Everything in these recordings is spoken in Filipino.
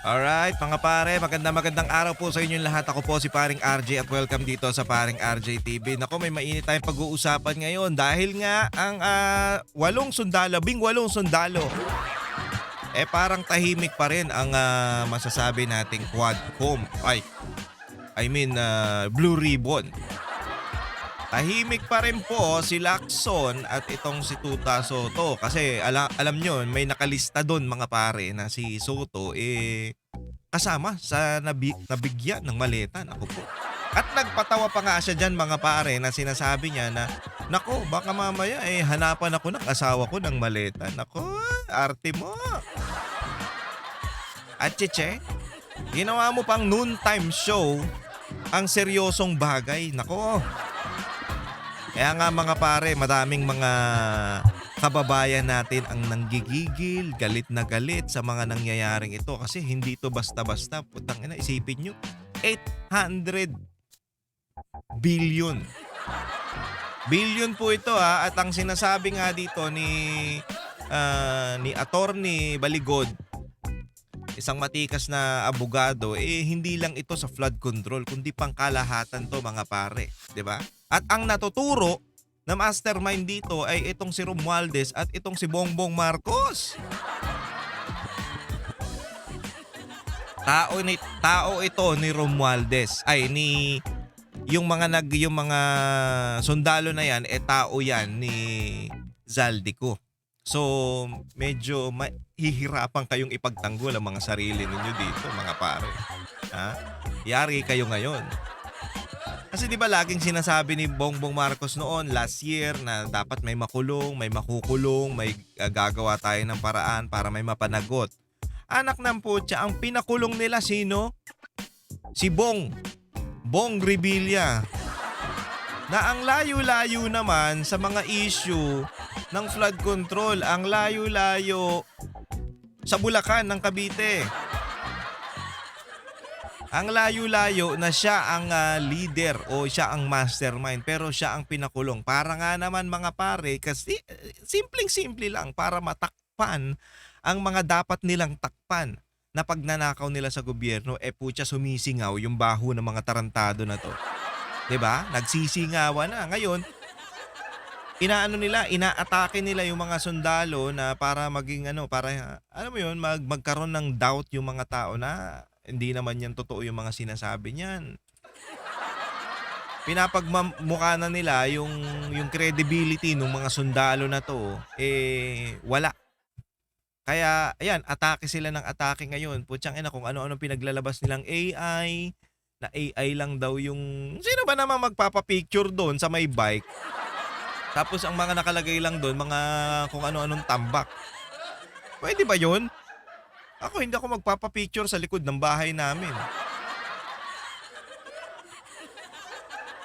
Alright, mga pare, magandang araw po sa inyong lahat. Ako po si Paring RJ at welcome dito sa Paring RJ TV. Nako, may mainit tayong pag-uusapan ngayon dahil nga ang labing walong sundalo, parang tahimik pa rin ang masasabi nating Quadcom. Blue Ribbon. Tahimik pa rin po si Lacson at itong si Tuta Soto kasi alam nyo may nakalista doon mga pare na si Soto kasama sa nabigyan ng maleta. Naku po. At nagpatawa pa nga siya dyan mga pare na sinasabi niya na nako baka mamaya hanapan ako ng asawa ko ng maleta. Nako, arte mo. At Cheche, ginawa mo pang noontime show ang seryosong bagay. Nako. Kaya nga mga pare, madaming mga kababayan natin ang nanggigigil, galit na galit sa mga nangyayaring ito kasi hindi ito basta-basta. Putang ina, isipin nyo, 800 billion. Billion po ito at ang sinasabi nga dito ni Attorney Baligod, isang matikas na abogado, hindi lang ito sa flood control kundi pangkalahatan to mga pare, 'di ba? At ang natuturo na mastermind dito ay itong si Romualdez at itong si Bongbong Marcos. Tao ito ni Romualdez, yung mga sundalo na yan, tao yan ni Zaldico. So, medyo hihirapan kayong ipagtanggol ang mga sarili ninyo dito, mga pare. Yari kayo ngayon. Kasi 'di ba laging sinasabi ni Bongbong Marcos noon last year na dapat may makulong, may makukulong, may gagawa tayo ng paraan para may mapanagot. Anak ng putya, ang pinakulong nila sino? Si Bong Revilla. Na ang layo-layo naman sa mga issue ng flood control, ang layo-layo sa Bulacan ng Cavite. Ang layo-layo na siya ang leader o siya ang mastermind pero siya ang pinakulong. Para nga naman mga pare kasi simpleng-simple lang para matakpan ang mga dapat nilang takpan na pagnanakaw nila sa gobyerno putya sumisingaw yung baho ng mga tarantado na to. 'Di ba? Nagsisingawan na. Ngayon, inaatake nila yung mga sundalo na para maging magkaroon ng doubt yung mga tao na hindi naman yan totoo yung mga sinasabi niyan. Pinapagmumukha na nila yung credibility ng mga sundalo na to, wala. Kaya, ayan, atake sila ng atake ngayon. Putsang ina kung ano-ano pinaglalabas nilang AI, na AI lang daw yung... Sino ba naman magpapapicture doon sa may bike? Tapos ang mga nakalagay lang doon, mga kung ano-anong tambak. Pwede ba yun? Ako hindi ako magpapapicture sa likod ng bahay namin.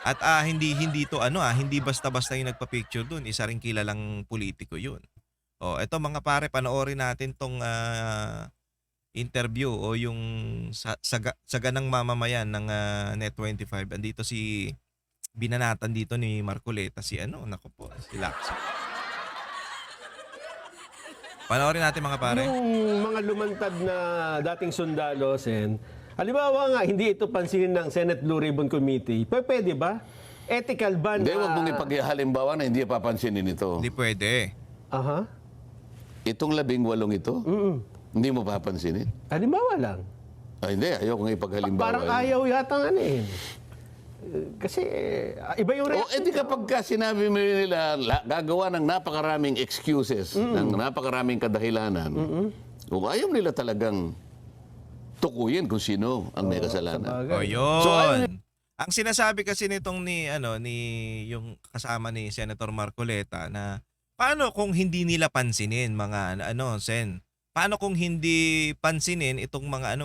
At hindi hindi basta-basta yung nagpa-picture doon. Isa ring kilalang politiko yun. Eto mga pare, panoorin natin tong interview o yung saganang mamamayan ng Net25. Andito si binanatan dito ni Marcoleta si Lacson. Panoorin natin mga pare. Nung mga lumantad na dating sundalo, halimbawa nga, hindi ito pansinin ng Senate Blue Ribbon Committee, pwede ba? Ethical ba na... Hindi, huwag mong ipaghalimbawa na hindi papansinin ito. Hindi pwede. Aha. Itong 18 ito, hindi mo papansinin. Halimbawa lang. Hindi, ayaw kong ipaghalimbawa. Parang ayaw yata kasi iba yung Di kapag sinabi mo nila, gagawa ng napakaraming excuses, ng napakaraming kadahilanan, kung ayaw nila talagang tukuyin kung sino ang may kasalanan. Yun. So, ang sinasabi kasi nitong ni yung kasama ni Senator Marcoleta na paano kung hindi nila pansinin mga Sen? Paano kung hindi pansinin itong mga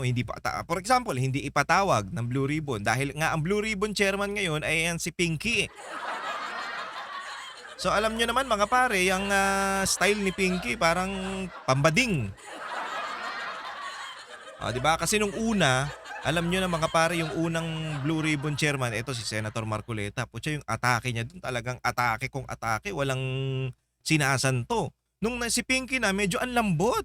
for example, hindi ipatawag ng Blue Ribbon dahil nga ang Blue Ribbon chairman ngayon ay yan si Pinky. So alam nyo naman mga pare, yung style ni Pinky parang pambading. Di ba? Kasi nung una, alam nyo na mga pare, yung unang Blue Ribbon chairman, ito si Senator Marcoleta. Putya yung atake niya dun, talagang atake kung atake, walang sinasanto. Nung si Pinky na, medyo ang lambot.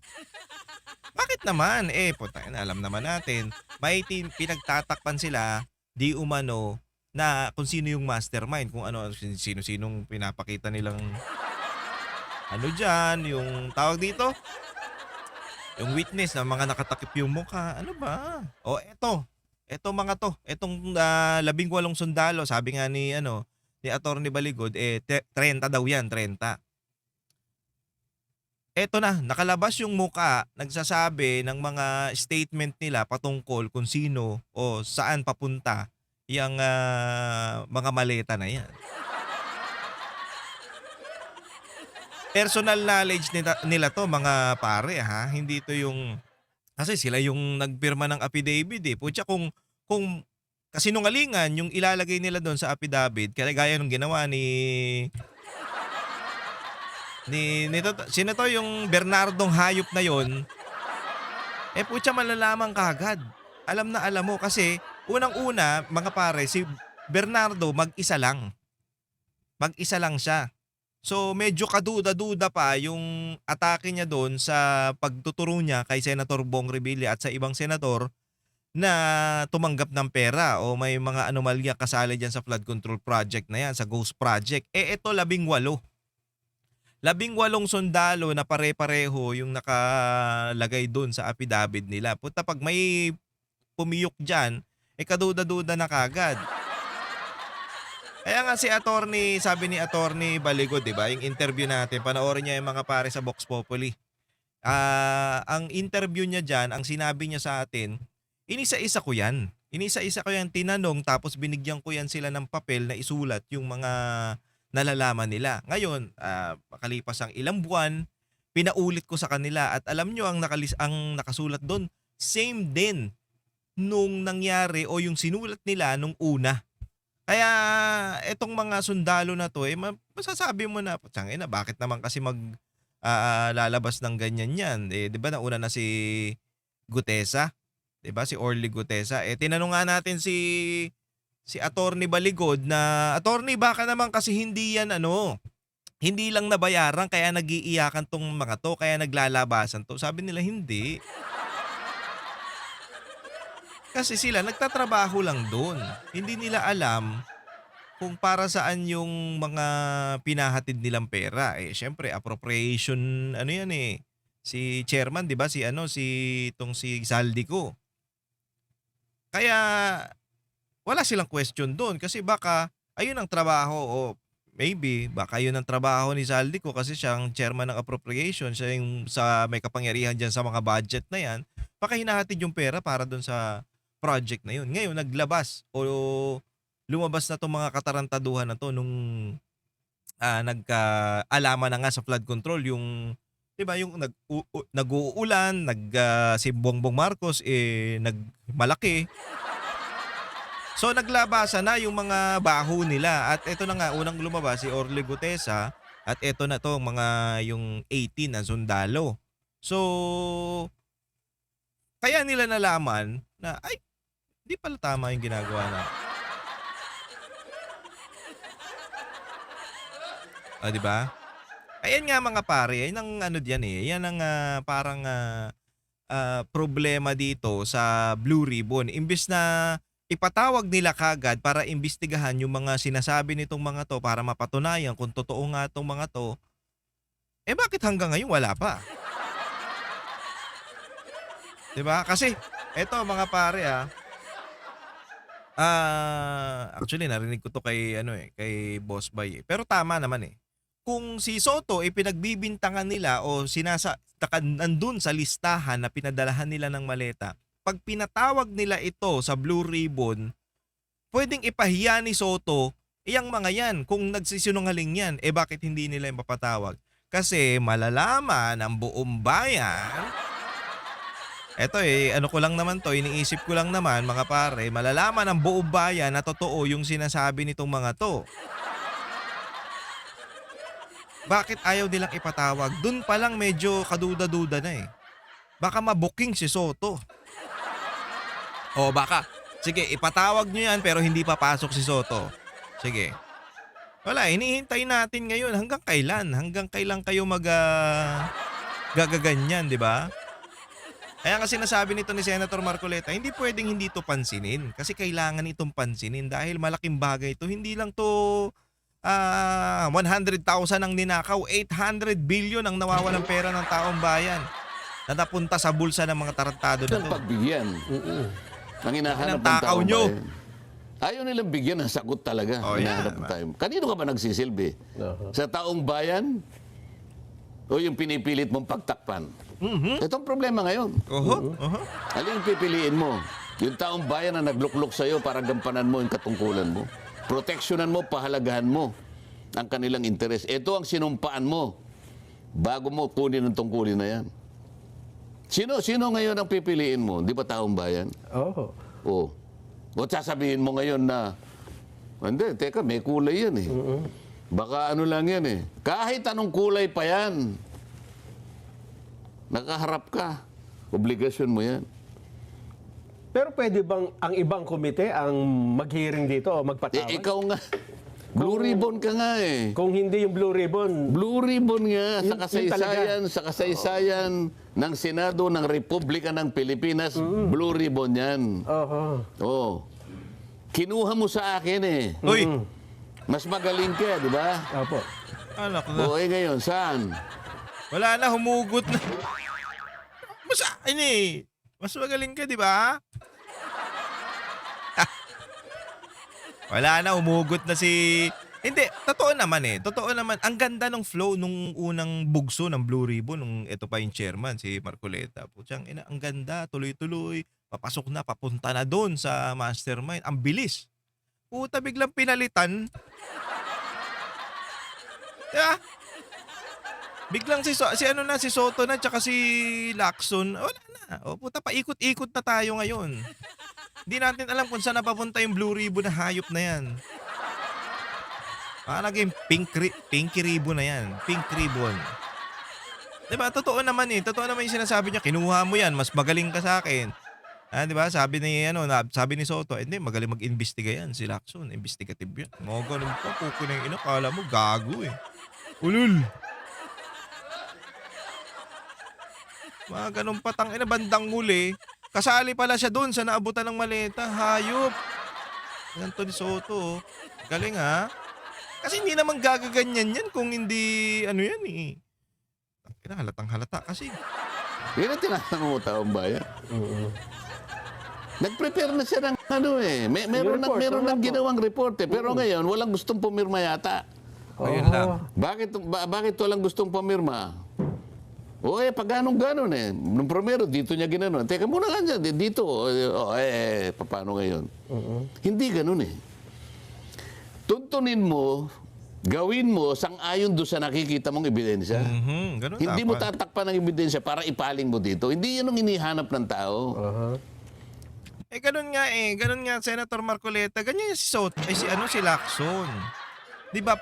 Bakit naman? Puta na, alam naman natin. May pinagtatakpan sila, di umano, na kung sino yung mastermind, kung ano, sino-sinong pinapakita nilang ano dyan, yung tawag dito, yung witness na mga nakatakip yung mukha. Ano ba? Eto mga to, etong 18 sundalo, sabi nga ni ni Atty. Baligod, 30 daw yan, 30. Eto na, nakalabas yung muka, nagsasabi ng mga statement nila patungkol kung sino o saan papunta yung mga maleta na yan. Personal knowledge nila to mga pare ha, hindi to yung, kasi sila yung nagpirma ng affidavit Putya kung kasinungalingan yung ilalagay nila doon sa affidavit, kaya gaya nung ginawa sino to yung Bernardong hayop na yon, putya malalaman kaagad. Alam na alam mo kasi unang-una mga pare, si Bernardo mag-isa lang. Mag-isa lang siya. So medyo kaduda-duda pa yung atake niya doon sa pagtuturo niya kay Senator Bong Revilla at sa ibang senador na tumanggap ng pera o may mga anomalya kasali dyan sa flood control project na yan, sa Ghost Project. Ito 18. 18 sundalo na pare-pareho yung nakalagay doon sa affidavit nila. Puta, pag may pumiyok dyan, kaduda-duda na kagad. Kaya nga sabi ni Atty. Baligod, di ba? Yung interview natin, panoorin niya yung mga pare sa Vox Populi. Ang interview niya dyan, ang sinabi niya sa atin, inisa-isa ko yan. Inisa-isa ko yan, tinanong, tapos binigyan ko yan sila ng papel na isulat yung mga nalalaman nila. Ngayon, makalipas ang ilang buwan, pinaulit ko sa kanila at alam nyo ang nakasulat doon, same din nung nangyari o yung sinulat nila nung una. Kaya etong mga sundalo na to, masasabi mo na, na bakit naman kasi lalabas ng ganyan yan? 'Di ba nauna na si Gutesa? 'Di ba si Orly Gutesa? Tinanong nga natin si Atty. Baligod na, Attorney, baka naman kasi hindi yan hindi lang nabayaran kaya nagiiyakan tong mga to, kaya naglalabasan to. Sabi nila hindi. Kasi sila nagtatrabaho lang doon. Hindi nila alam kung para saan yung mga pinahatid nilang pera. Syempre appropriation yan si chairman, 'di ba? Si Zaldico. Kaya wala silang question doon kasi baka ayun ang trabaho o maybe baka yun ang trabaho ni Zaldico kasi siyang chairman ng appropriation, siya yung may kapangyarihan diyan sa mga budget na yan. Baka hinahatid yung pera para doon sa project na yun. Ngayon, naglabas o lumabas na itong mga katarantaduhan na to nung nagkaalaman na nga sa flood control. Yung, di ba, yung nag-uulan, si Bongbong Marcos, nagmalaki. So, naglabasan na yung mga baho nila. At ito na nga, unang lumabas si Orly Gutesa. At ito na to, yung 18 na sundalo. So, kaya nila nalaman na, ay, di pala tama yung ginagawa na. Di ba? Ayan nga mga pare, yan ang diyan Yan ang parang problema dito sa Blue Ribbon. Imbis na ipatawag nila kagad para imbestigahan yung mga sinasabi nitong mga to para mapatunayan kung totoo nga itong mga to, bakit hanggang ngayon wala pa? Diba? Kasi, eto mga pare actually narinig ko to kay kay Boss Bay. Pero tama naman Kung si Soto pinagbibintangan nila o nandun sa listahan na pinadalahan nila ng maleta, pag pinatawag nila ito sa Blue Ribbon, pwedeng ipahiya ni Soto iyang mga yan kung nagsisinungaling yan. Bakit hindi nila yung mapatawag? Kasi malalaman ng buong bayan. Eto ano ko lang naman to, iniisip ko lang naman mga pare, malalaman ng buong bayan na totoo yung sinasabi nitong mga to. Bakit ayaw nilang ipatawag? Doon pa lang medyo kaduda-duda na Baka mabuking si Soto. O baka, sige, ipatawag nyo yan pero hindi papasok si Soto. Sige. Wala, hinihintay natin ngayon hanggang kailan? Hanggang kailan kayo gagaganyan, di ba? Kaya nga sinasabi nito ni Senator Marcoleta, hindi pwedeng hindi ito pansinin. Kasi kailangan itong pansinin dahil malaking bagay ito. Hindi lang to 100,000 ang ninakaw, 800 billion ang nawawalang pera ng taong bayan na napunta sa bulsa ng mga tarantado na Ang to. pagbigyan. Ang hinahanap Ang ng takaw taong nyo. bayan. Ayaw nilang bigyan ng sagot talaga. Oh, Hinahanap yan. ng tayo. Kanino ka ba nagsisilbi? Sa taong bayan? O yung pinipilit mong pagtakpan? Ito ang problema ngayon. Alin ang pipiliin mo? Yung taong bayan na nagluklok sa'yo para gampanan mo yung katungkulan mo. Proteksyonan mo, pahalagahan mo ang kanilang interes. Ito ang sinumpaan mo bago mo kunin ang tungkulin na yan. Sino ngayon ang pipiliin mo? Di ba taong bayan? Oo. O sasabihin mo ngayon na, hindi, teka, may kulay yan eh. Baka ano lang yan eh. Kahit anong kulay pa yan, nakaharap ka. Obligasyon mo yan. Pero pwede bang ang ibang komite ang mag-hearing dito o magpatawag? Ikaw nga, Blue Ribbon ka nga eh. Kung hindi yung Blue Ribbon, Blue Ribbon nga Yun sa kasaysayan ng Senado ng Republika ng Pilipinas, Blue Ribbon yan. Oh. Kinuha mo sa akin eh. Uy! Mas magaling ka, di ba? Opo. Anak na. O ngayon, saan? Wala na, humugot na. Mas magaling ka, di ba? Wala na, humugot na si... Hindi, totoo naman eh. Totoo naman. Ang ganda ng flow nung unang bugso ng Blue Ribbon nung ito pa yung chairman, si Marcoleta. Putsang ina, ang ganda, tuloy-tuloy. Papasok na, papunta na doon sa mastermind. Ang bilis. Puta, biglang pinalitan. Diba? Biglang si Soto na tsaka si Lacson, wala na. O puta, paikot-ikot na tayo ngayon. Hindi natin alam kung saan napapunta yung Blue Ribbon na hayop na yan. Naging pinky ribbon na yan. Pink ribbon. Diba? Totoo naman eh. Totoo naman yung sinasabi niya. Kinuha mo yan. Mas magaling ka sa akin. Diba? Sabi ni Soto, hindi, magaling mag-imbestiga yan. Si Lacson, investigative yan. Mga ganun pa. Puko na yung ina. Kala mo, gago eh. Ulul. Mga ganun patang ina. Bandang muli. Kasali pala siya doon sa naabutan ng maleta. Hayop. Ganito ni Soto. Galing ha. Kasi hindi naman gagaganyan yan kung hindi ano yan eh. Halatang halata kasi. Yan ang tinatanong mo, taong bayan. Nag-prepare na siya ng ano eh. Meron nang ginawang report eh. Pero ngayon, walang gustong pumirma yata. Ayun lang. Bakit walang gustong pumirma? O pag ganon eh. Nung primero, dito niya ginanon. Teka muna nga dyan, dito. Paano ngayon? Hindi ganon eh. Tuntunin mo, gawin mo sang-ayon doon sa nakikita mong ebidensya. Ganun Hindi mo dapat. tatakpan ng ebidensya para ipaling mo dito. Hindi yan ang inihanap ng tao. Ganun nga eh. Ganun nga, Senator Marcoleta. Ganyan yung si Soto. Si Lacson. Di ba,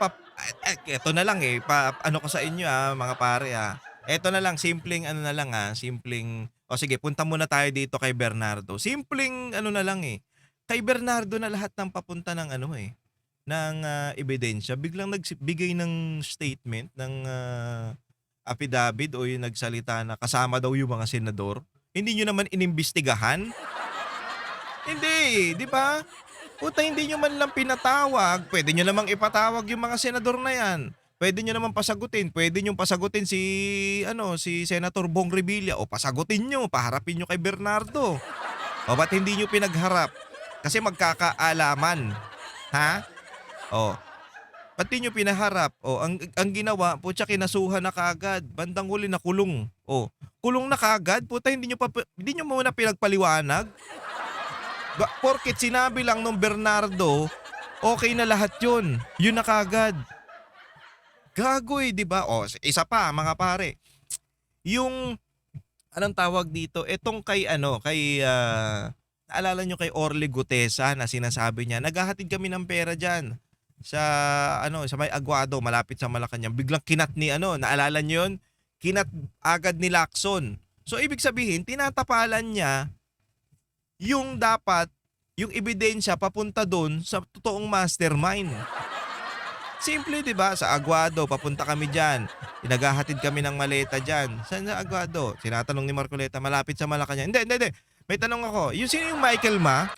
eto na lang eh. Ano ko sa inyo mga pare Eto na lang, simpleng sige, punta muna tayo dito kay Bernardo. Simpleng na lang eh. Kay Bernardo na lahat ng papunta ng ng ebidensya. Biglang nagbigay ng statement, ng affidavit o yung nagsalita na kasama daw yung mga senador. Hindi nyo naman inimbestigahan? Hindi, di ba? Puta, hindi nyo man lang pinatawag. Pwede nyo namang ipatawag yung mga senador na yan. Pwede nyo naman pasagutin. Pwede nyo pasagutin si Senator Bong Revilla. O pasagutin nyo, paharapin nyo kay Bernardo. O ba't hindi nyo pinagharap? Kasi magkakaalaman. Ha? O, ba't di nyo pinaharap? O, ang ginawa, putya, kinasuhan na kaagad. Bandang huli na kulong. O, kulong na kaagad? Puta, hindi nyo muna pinagpaliwanag? Porket sinabi lang nung Bernardo, okay na lahat yun. Yun na kaagad. Gagoy, di ba? O, isa pa, mga pare. Yung, anong tawag dito? Etong naalala nyo kay Orly Gutesa na sinasabi niya, naghahatid kami ng pera dyan sa may Aguado, malapit sa Malacanang. Biglang kinat naalala nyo yun? Kinat agad ni Lacson. So, ibig sabihin, tinatapalan niya yung dapat, yung ebidensya papunta doon sa totoong mastermind. Simple, di ba? Sa Aguado, papunta kami dyan. Naghahatid kami ng maleta dyan. Saan sa Aguado? Tinatanong ni Marcoleta, malapit sa Malacanang. Hindi. May tanong ako, yung sino yung Michael Ma?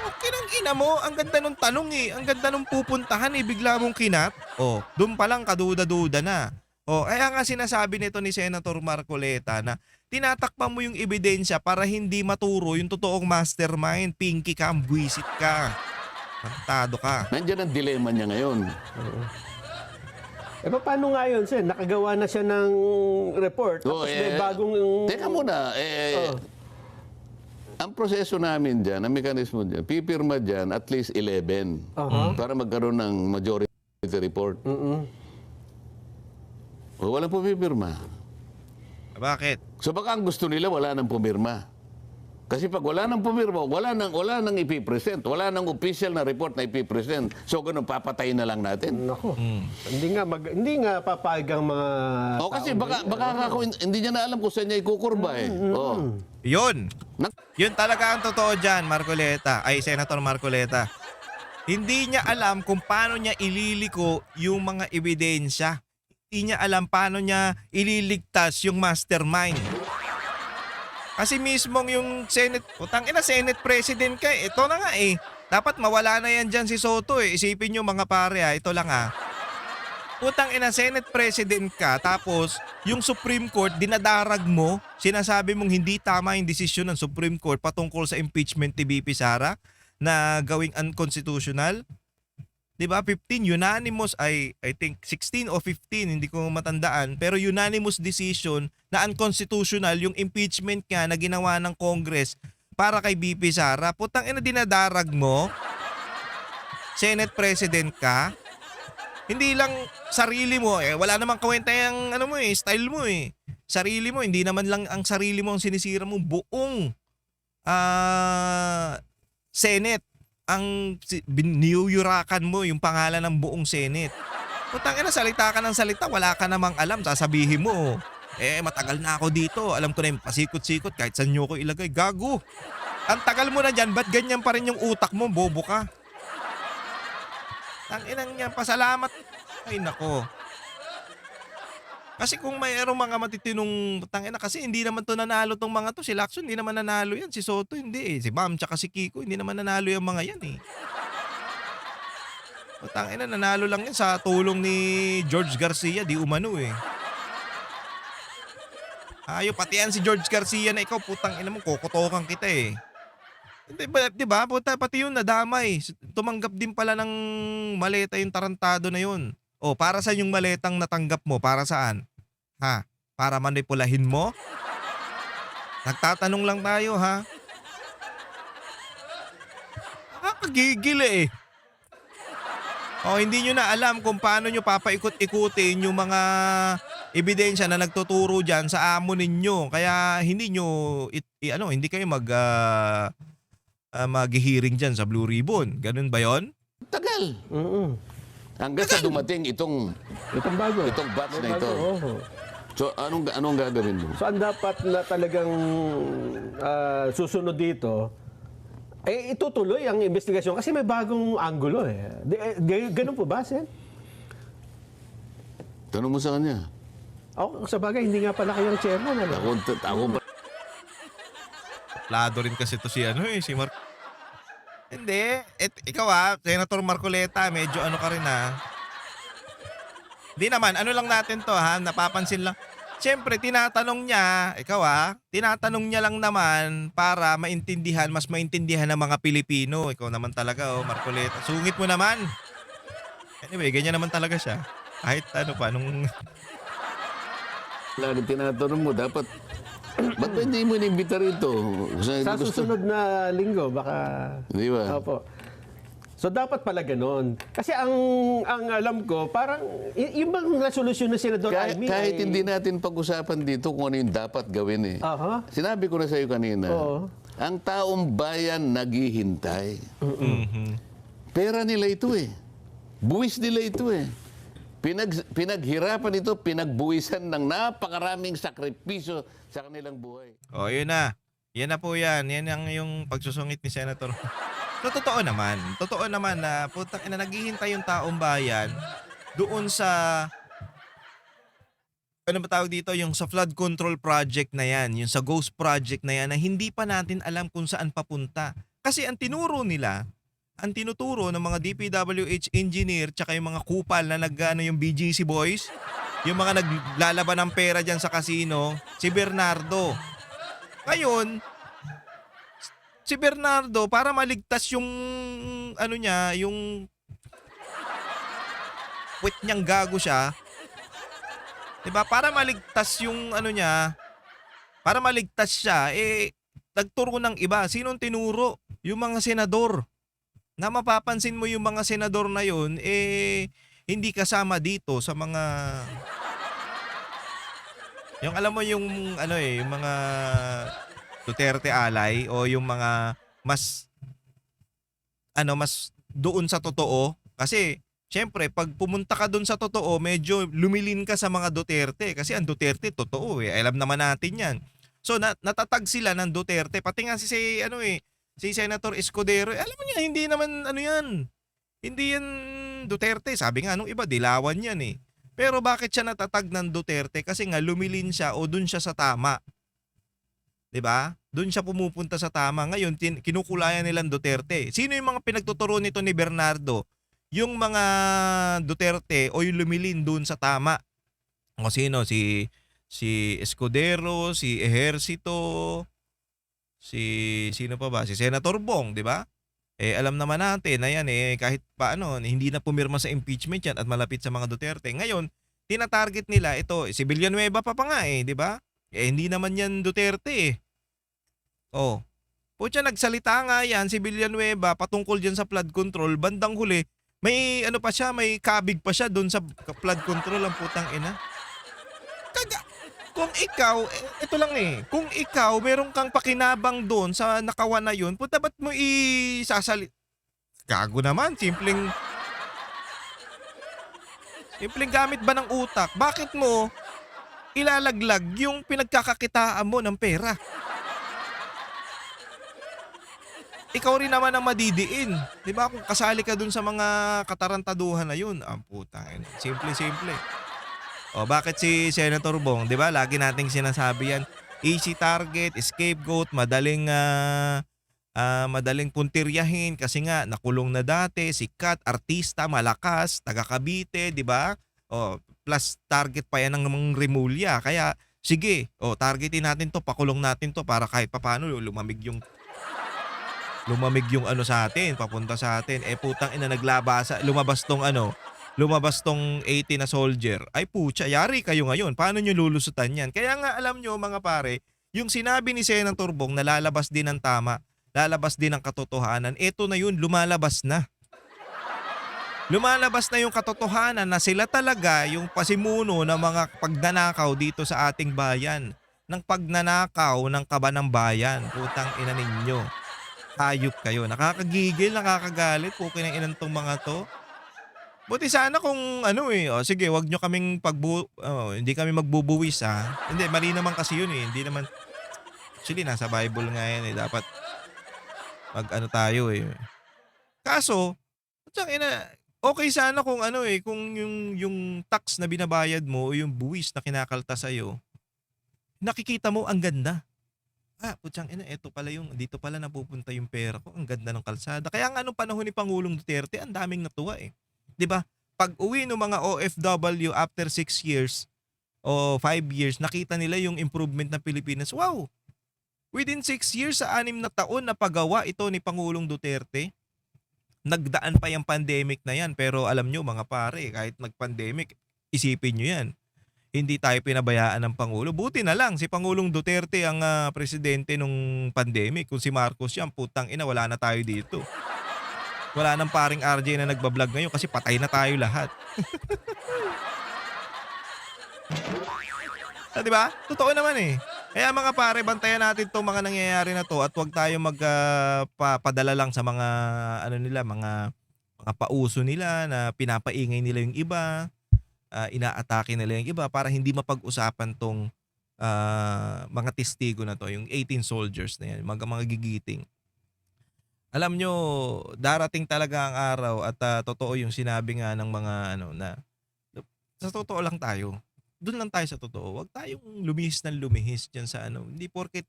Okay ng ina mo, ang ganda nung tanong eh. Ang ganda nung pupuntahan eh, bigla mong kinat. Oh, doon pa lang kaduda-duda na. Oh, kaya nga sinasabi nito ni Senator Marcoleta na tinatakpan mo yung ebidensya para hindi maturo yung totoong mastermind. Pinky ka, buwisit ka. Pantado ka. Nandiyan ang dilema niya ngayon. Paano nga yun, Sen? Nakagawa na siya ng report. Oo, Tapos may bagong... Teka muna, ang proseso namin dyan, ang mekanismo dyan, pipirma dyan at least 11 para magkaroon ng majority report. O, walang pumipirma. Bakit? So baka ang gusto nila wala nang pumirma. Kasi pag wala nang pumirma, wala nang ipipresent. Wala nang official na report na ipipresent. So ganun, papatayin na lang natin. Nako. Hindi nga papayag ang mga... O kasi baka ako, hindi niya na alam kung saan niya ikukurba eh. O. Yun. Nak- Yun talaga ang totoo dyan, Marcoleta. Ay, Senator Marcoleta. Hindi niya alam kung paano niya ililiko yung mga ebidensya. Hindi niya alam paano niya ililigtas yung mastermind. Kasi mismong yung Senate, Senate President ka eh. Ito na nga eh. Dapat mawala na yan dyan si Soto eh. Isipin nyo mga pare ito lang Senate President ka, tapos yung Supreme Court, dinadarag mo, sinasabi mong hindi tama yung desisyon ng Supreme Court patungkol sa impeachment ni BP Sara na gawing unconstitutional. 'Di ba? 15 unanimous, I think 16 o 15, hindi ko matandaan, pero unanimous decision na unconstitutional yung impeachment nga na ginawa ng Congress para kay BP Sara. Dinadarag mo. Senate President ka. Hindi lang sarili mo wala namang kwenta yung style mo eh. Sarili mo, hindi naman lang ang sarili mo ang sinisira mo, buong Senate ang niyuyurakan mo yung pangalan ng buong Senate. Salita ka ng salita, wala ka namang alam, sasabihin mo. Matagal na ako dito, alam ko na yung pasikot-sikot kahit saan nyo ko ilagay. Gago. Ang tagal mo na dyan, ba't ganyan pa rin yung utak mo, bobo ka? Tanginang niya, pasalamat. Ay nako. Kasi kung mayroong mga matitinong kasi hindi naman to nanalo tong mga to. Si Lacson hindi naman nanalo yan. Si Soto hindi eh. Si Bam tsaka si Kiko hindi naman nanalo yung mga yan eh. Nanalo lang yan sa tulong ni George Garcia, di umano eh. Pati yan si George Garcia na ikaw, mo, kokotokan kita eh. Diba? Pati yun nadamay. Tumanggap din pala ng maleta yung tarantado na yun. Para saan yung maletang natanggap mo? Para saan? Para manipulahin mo? Nagtatanong lang tayo ha. Nakakagigil eh. Hindi nyo na alam kung paano nyo papaikot-ikutin yung mga ebidensya na nagtuturo dyan sa amo ninyo. Kaya hindi nyo, hindi kayo mag-hearing dyan sa Blue Ribbon. Ganun ba yon? Tagal. Hanggang sa dumating itong bago. Itong batch na ito. So anong gagawin mo? So ang dapat na talagang susunod dito, itutuloy ang investigasyon kasi may bagong anggulo eh. Ganun po ba, Sen? Tanong mo sa kanya. Sa bagay, hindi nga pala kayong chairman. Ako Plado rin kasi to si Mark. Hindi. Ikaw Senator Marcoleta, medyo ka rin Hindi naman, lang natin to napapansin lang. Siyempre, tinatanong niya, tinatanong niya lang naman para mas maintindihan ng mga Pilipino. Ikaw naman talaga, Marcoleta. Sungit mo naman. Anyway, ganyan naman talaga siya. Kahit nung... Lagi tinatanong mo, ba't ba hindi mo inimbita rito? Sa susunod na linggo, baka... Di ba? Opo. So dapat pala ganon. Kasi ang alam ko, parang yung bang resolusyon na Senador Amy kahit hindi natin pag-usapan dito kung ano yung dapat gawin eh. Sinabi ko na sa iyo kanina, ang taong bayan naghihintay. Pera nila ito eh. Buwis nila ito eh. Pinaghirapan ito, pinagbuwisan ng napakaraming sakripisyo sa kanilang buhay. Yun na. Yan na po yan. Yan ang yung pagsusungit ni Senator So, totoo naman na putang ina naghihintay yung taong bayan doon sa ano ba tawag dito, yung sa flood control project na yan, yung sa ghost project na yan na hindi pa natin alam kung saan papunta. Kasi ang tinuturo ng mga DPWH engineer tsaka yung mga kupal na nag-ano yung BGC boys, yung mga naglalaban ng pera dyan sa casino, si Bernardo. Ngayon, si Bernardo para maligtas yung ano niya, yung puwet niyang gago siya, 'di ba? Para maligtas yung ano niya, para maligtas siya nagturo ng iba. Sinong tinuro? Yung mga senador. Na mapapansin mo yung mga senador na yun hindi kasama dito sa mga yung alam mo yung ano yung mga Duterte alay o yung mga mas mas doon sa totoo kasi siyempre pag pumunta ka doon sa totoo medyo lumilin ka sa mga Duterte kasi ang Duterte totoo alam naman natin yan. So natatag sila ng Duterte pati nga si Senator Escudero alam mo niya hindi naman hindi yan Duterte sabi nga nung iba dilawan yan pero bakit siya natatag ng Duterte kasi nga lumilin siya o doon siya sa tama. 'Di ba? Doon siya pumupunta sa tama. Ngayon, kinukulayan nilang Duterte. Sino yung mga pinagtuturo nito ni Bernardo? Yung mga Duterte o yung lumilin doon sa tama. O sino? Si Escudero, si Ejercito, sino pa ba? Si Senator Bong, 'di ba? Alam naman natin na yan kahit paano hindi na pumirma sa impeachment yan at malapit sa mga Duterte. Ngayon, tina-target nila ito, si Villanueva pa nga 'di ba? Hindi naman yan Duterte Oh. Putya nagsalita nga yan si Villanueva patungkol diyan sa flood control. Bandang huli, may ano pa siya, may kabig pa siya doon sa flood control ang putang ina. Kaga, kung ikaw, ito lang kung ikaw meron kang pakinabang doon sa nakawan na yun, puta ba't mo gago naman, simpleng gamit ba ng utak? Bakit mo ilalaglag yung pinagkakakitaan mo ng pera? Ikaw rin naman ang madidiin. 'Di ba kung kasali ka dun sa mga katarantaduhan na yun, ang putang ina. Simple-simple. O bakit si Senator Bong, 'di ba? Lagi nating sinasabi yan, easy target, scapegoat, madaling puntiryahin kasi nga nakulong na dati, sikat, artista, malakas, taga Cavite, 'di ba? O plus target pa yan ng mga Rimulya. Kaya sige, targetin natin 'to, pakulong natin 'to para kahit papaano lumamig yung ano sa atin, papunta sa atin. Putang ina lumabas tong 80 na soldier. Ay putya, yari kayo ngayon. Paano nyo lulusutan yan? Kaya nga alam nyo mga pare, yung sinabi ni Senator Bong na lalabas din ng tama, lalabas din ng katotohanan, eto na yun, lumalabas na. Lumalabas na yung katotohanan na sila talaga yung pasimuno ng mga pagnanakaw dito sa ating bayan. Ng pagnanakaw ng kaba ng bayan. Putang ina ninyo. Hayop kayo. Nakakagigil, nakakagalit. Pukin ng inang tong mga to. Buti sana kung sige, wag nyo kaming hindi kami magbubuwis Hindi, mali naman kasi yun Hindi naman, actually nasa Bible nga yan Dapat tayo Kaso, okay sana kung kung yung tax na binabayad mo o yung buwis na kinakalta sa'yo, nakikita mo ang ganda. Putyang ina, dito pala napupunta yung pera ko. Ang ganda ng kalsada. Kaya nga nung panahon ni Pangulong Duterte, ang daming natuwa 'Di ba? Pag uwi ng mga OFW after 6 years o 5 years, nakita nila yung improvement ng Pilipinas. Wow! Within 6 years, sa 6 na taon na pagawa ito ni Pangulong Duterte, nagdaan pa yung pandemic na yan. Pero alam nyo mga pare, kahit nag-pandemic, isipin nyo yan. Hindi tayo pinabayaan ng Pangulo. Buti na lang si Pangulong Duterte ang presidente nung pandemic. Kung si Marcos yan, putang ina, wala na tayo dito. Wala nang paring RJ na nagbablog ngayon kasi patay na tayo lahat. Diba? Totoo naman Kaya mga pare, bantayan natin itong mga nangyayari na to at huwag tayo magpadala lang sa mga mga pauso nila na pinapaingay nila yung iba. Inaatake nila yung iba para hindi mapag-usapan tong mga testigo na to, yung 18 soldiers na yan, mga gigiting. Alam nyo, darating talaga ang araw at totoo yung sinabi nga ng mga ano na sa totoo lang tayo. Doon lang tayo sa totoo. Huwag tayong lumihis ng lumihis diyan sa ano. Hindi porket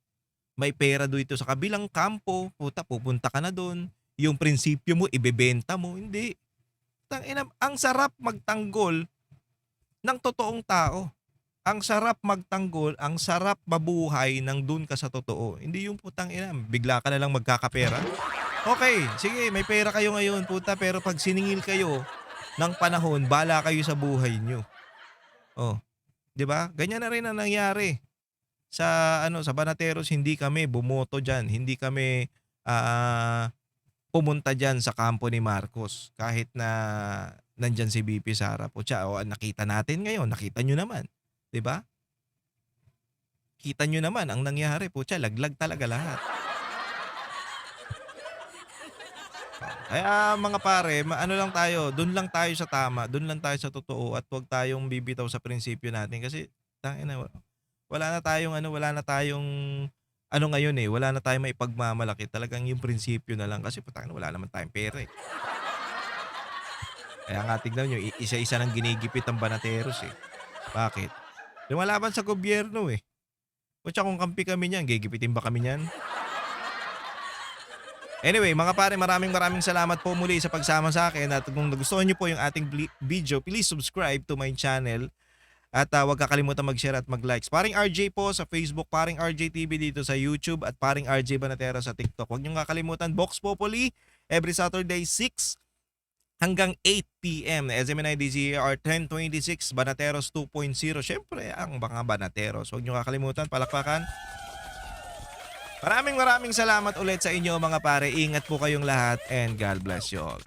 may pera dito sa kabilang kampo, puta pupunta ka na doon. Yung prinsipyo mo ibebenta mo, hindi. Tangina, ang sarap magtanggol ng totoong tao. Ang sarap magtanggol, ang sarap mabuhay ng dun ka sa totoo. Hindi yung putang ina, bigla ka na lang magkakapera. Okay, sige, may pera kayo ngayon, puta, pero pag siningil kayo ng panahon, bala kayo sa buhay nyo. Oh, 'di ba? Ganyan na rin ang nangyari sa ano, sa Banateros. Hindi kami bumoto diyan, hindi kami pumunta diyan sa kampo ni Marcos kahit na nandiyan si BP Sara po siya. O nakita natin ngayon, nakita nyo naman, 'di ba? Kita nyo naman ang nangyari po siya, laglag talaga lahat. Kaya mga pare, ano lang tayo, doon lang tayo sa tama, doon lang tayo sa totoo at huwag tayong bibitaw sa prinsipyo natin kasi tangina, wala na tayong ano ngayon eh, wala na tayong maipagmamalaki. Talagang yung prinsipyo na lang kasi putang ina, wala naman tayong pera eh. Kaya nga tignan nyo, isa-isa nang ginigipit ang Banateros eh. Bakit? Lumalaban sa gobyerno eh. Kutsa kung kampi kami niyan, gigipitin ba kami niyan? Anyway, mga pare, maraming salamat po muli sa pagsama sa akin at kung nagustuhan niyo po yung ating video, please subscribe to my channel at huwag kakalimutan mag-share at mag-likes. Paring RJ po sa Facebook, Paring RJ TV dito sa YouTube at Paring RJ Banatero sa TikTok. Huwag niyo kakalimutan, Vox Populi every Saturday 6 hanggang 8 p.m. SMNI DZAR 1026 Banateros 2.0. Syempre, ang mga Banateros. Huwag niyo kakalimutan, palakpakan. Maraming salamat ulit sa inyo mga pare. Ingat po kayong lahat and God bless you all.